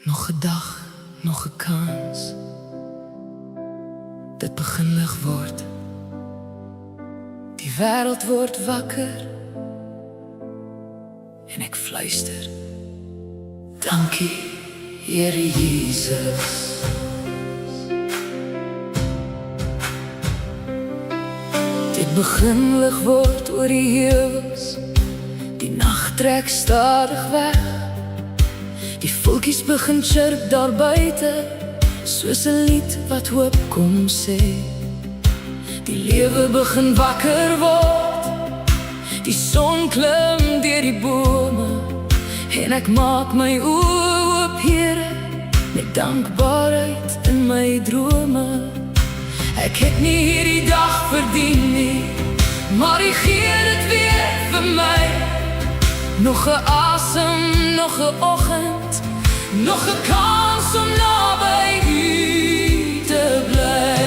Nog 'n dag, nog 'n kans. Dit begin lig word. Die wêreld word wakker. En ek fluister: Dankie, Here Jesus. Dit begin lig word oor die heuwels. Die nag trek stadig weg. Die voeltjies begin chirp daar buite, soos 'n lied wat hoop kom sê. Die lewe begin wakker word. Die son klim deur die bome. En ek maak my oë oop, Here, met dankbaarheid in my drome. Ek het nie hierdie dag verdien nie, maar U gee dit weer vir my. Nog 'n asem, nog 'n oggend, nog 'n kans om naby U te bly.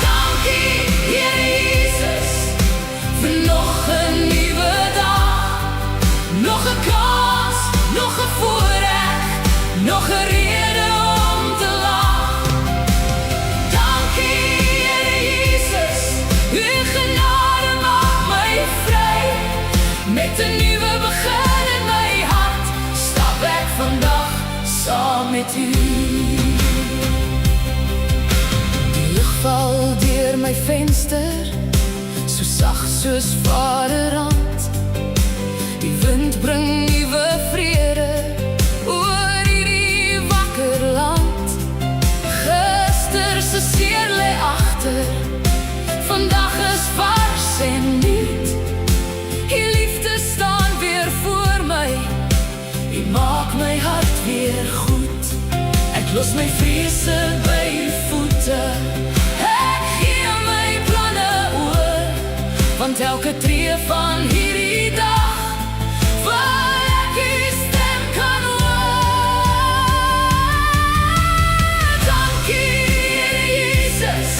Dankie, Here Jesus, vir nog 'n nuwe dag. Nog 'n kans, nog 'n voorreg, nog 'n rede om te lag. Dankie, Here Jesus, U genade maak my vry. Met 'n nuwe begin in my hart, stap ek vandag saam met U. Die lig val deur my venster, so sag soos vaderhand. Die wind bring nuwe vrede oor hierdie wakker land. Gister se seer lê agter, vandag is vars en nuut. U liefde staan weer voor my, U maak my hart weer goed. Ek los my vrese by U voete. Ek gee my planne oor, want elke tree van hierdie dag waar ek U stem kan hoor. Dankie, Here Jesus,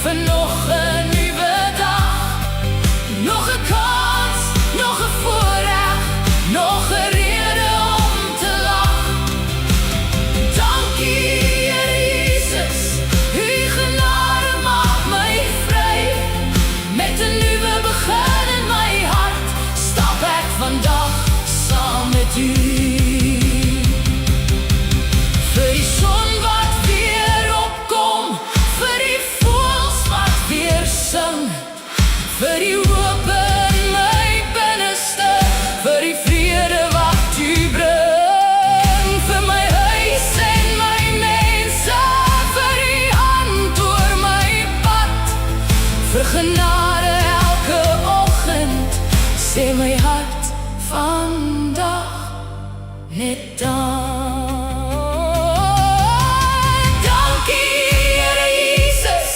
vir nog 'n nuwe dag. Nog 'n kans, nog 'n voorreg, nog 'n rede om te lag. Dankie, Here Jesus, U genade maak my vry. Met 'n nuwe begin in my hart, stap ek vandag saam met U. Vir die son wat weer opkom, vir die voëls wat weer sing, vir die hoop in my binneste, vir die vrede wat U bring, vir my huis en my mense, vir die hand oor my pad, vir genade elke oggend, sê my hart vandag net dan. Dankie, Here Jesus,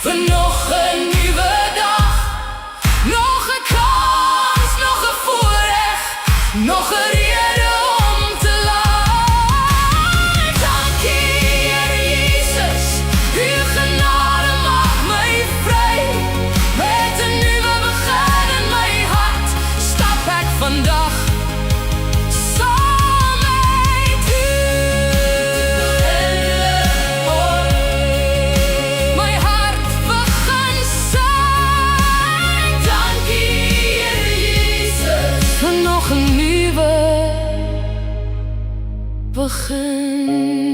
vir nog 'n nuwe dag. Nog 'n kans, nog 'n voorreg, nog 'n rede om te lag. Dankie, Here Jesus, U genade maak my vry. Met 'n nuwe begin in my hart, stap ek vandag saam met U. My hart begin sing. Dankie, Here Jesus, vir nog 'n nuwe begin.